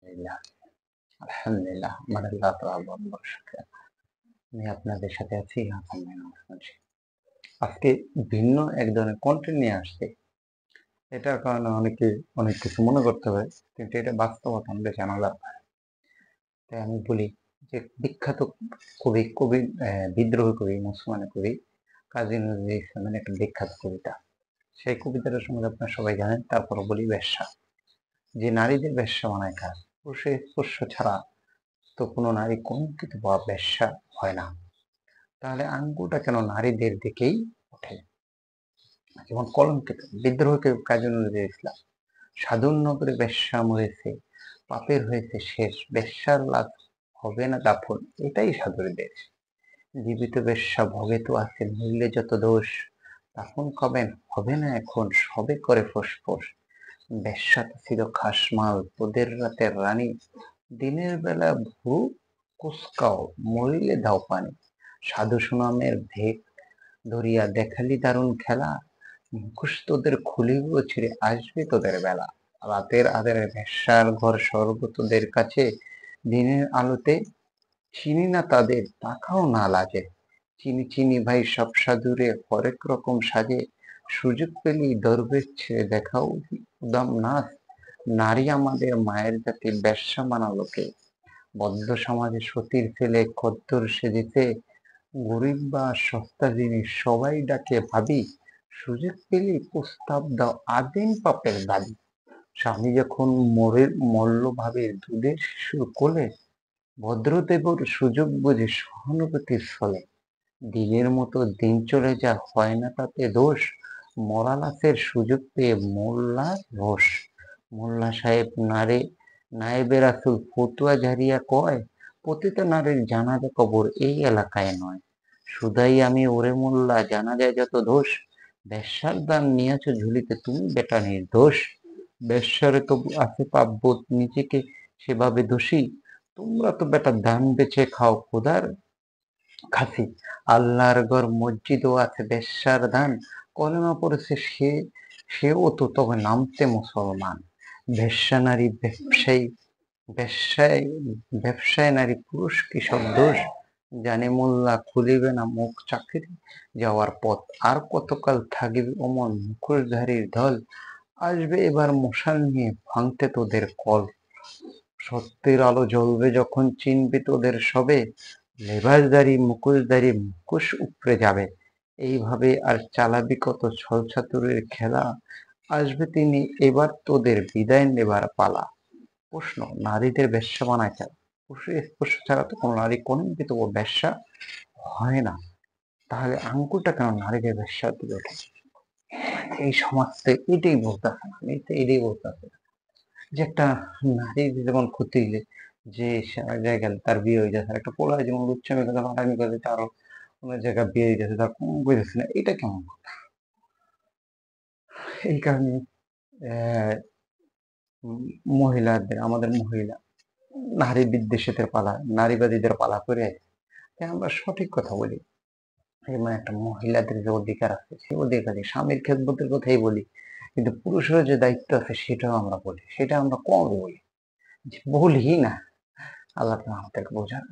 আলহামদুলিল্লাহ, আলহামদুলিল্লাহ। আমার আল্লাহ তাআলার বড় বড় শুকরিয়া। আমি আপনাদের সাথে আছি হাসান মেহমুদ মুন্সি। আজকে ভিন্ন এক ধরনের কনটেন্ট নিয়ে আসছি। এটার কারণে অনেকে অনেক কিছু মনে করতে পারে, কিন্তু এটা বাস্তবতা আমাদের জানা দরকার। তাই আমি বলি যে বিখ্যাত কবি বিদ্রোহী কবি মুসলমান কবি কাজী নজরুল ইসলামের একটা বিখ্যাত কবিতা। সেই কবিতাটা সম্বন্ধে আপনারা সবাই জানেন, তারপর বলি বেশ্যা। যে নারীদের বেশ্যা বানায় কাজ, পুরুষের স্পর্শ ছাড়া তো কোনো নারী কলঙ্কিত বা বেশ্যা হয় না। তাহলে আঙ্গুলটা কেন নারীদের দিকেই ওঠে? যেমন কলঙ্কিত বিদ্রোহকে কাজী নজরুল ইসলাম, সাধুর নগরে বেশ্যা মরেছে, পাপের হয়েছে শেষ, বেশ্যার লাভ হবে না দাফন, এটাই সাধুর দেশ। জীবিত বেশ্যা ভোগে তো আছে, মূল্যে যত দোষ, দাফন কবেন হবে না এখন, সবে করে ফোঁস। বেশ্যা তো ছিল খাসমাল, তোদের রাতের রানী, দিনের বেলা ভ্রু কুচকাও, মরিলে দাও পানি। সাধু সুনামের ভেক ধরিয়া দেখালি দারুণ খেলা, মুখোশ তোদের খুলিব ছিঁড়ে আসবে তোদের বেলা। রাতের আঁধারে ভেশ্যার ঘর স্বর্গ তোদের কাছে, দিনের আলোতে চিনি না তাদের, তাকাও না লাজে। চিনি ভাই সব সাধুরে, হরেক রকম সাজে, সুযোগ পেলেই দরবেশ ছেড়ে দেখাও উদাম নাচ। নারী আমাদের মায়ের জাতি, বেশ্যা বানালো কে? বদ্ধ সমাজে সতীর ছেলে খদ্দর সেজেছে, গরিব বা সস্তা জিনিস সবাই ডাকে ভাবি, সুযোগ পেলেই প্রস্তাব দাও আদিম পাপের দাবি। স্বামী যখন মল্ল ভাবে দুধের শিশুর কোলে, ভদ্রদেবর সুযোগ বুঝে সহানুভূতির ছলে, দিনের মতো দিন চলে যা হয় না তাতে দোষ, মরা লাশের সুযোগ পেয়ে মোল্লা রোষ। মোল্লা সাহেব নায়েবে রাসূল ফতুয়া ঝাড়িয়া কয়, পতিত নারীর জানাজা কবর এই এলাকায় নয়। শুধাই আমি ওরে মোল্লা, জানাজায় যত দোষ, বেশ্যার দান নিয়েছ ঝুলিতে তুমি বেটা নির্দোষ। বেশ্যারে তবু আছে পাপবোধ, নিজেকে সেভাবে দোষী, তোমরা তো বেটা দান বেচে খাও খোদার খাসি। আল্লাহর ঘর মসজিদও আছে বেশ্যার দান, কলেমা পড়েছে সেও তো তবে নামতে মুসলমান। বেশ্যা নারী ব্যবসায় ব্যবসায় নারী পুরুষ কি সব দোষ, জানে মোল্লা খুলিবে না মুখ চাকরি যাওয়ার পথ, আর কতকাল থাকিবে অমন মুখোশধারীর দল, আসবে এবার মশাল নিয়ে ভাঙতে তোদের কল। সত্যের আলো জ্বলবে যখন চিনবে তোদের সবে, লেবাসদারি মুখোশধারী মুখোশ উপড়ে যাবে। এইভাবে আর চালাবি কত ছল চাতুরের খেলা, আসবে তিনি এবার তোদের বিদায় নেবার পালা। প্রশ্ন, নারীদের বেশ্যা বানায় কেন? পুরুষের স্পর্শ ছাড়া তো কোনো নারী কলঙ্কিত ও বেশ্যা হয় না। তাহলে আঙ্গুলটা কেন নারীদের বেশ্যার দিকে ওঠে? এই সমাজতে এটাই বলতেছে না, আমি তো এটাই বলতেছে যে একটা নারীর যেমন ক্ষতি হইলে যে জায়গায় তার বিয়ে হয়ে যাচ্ছে, একটা পোলা যেমন লুচ্চামি কথা পাঠামি করে তারও কোনো জায়গায় বিয়ে হয়ে যাচ্ছে, তার কোনো বুঝতেছে না, এটা কেমন কথা? এই কারণে আহ, মহিলাদের, আমাদের মহিলা নারী বিদ্বেষীদের পালা, নারীবাদীদের পালা করে আছে। তাই আমরা সঠিক কথা বলি, যেমন একটা মহিলাদের যে অধিকার আছে সেই অধিকারে স্বামীর খেদমতের কথাই বলি, কিন্তু পুরুষের যে দায়িত্ব আছে সেটাও আমরা বলি, সেটা আমরা কম বলি, বলি না। আল্লাহ আমাদেরকে বোঝার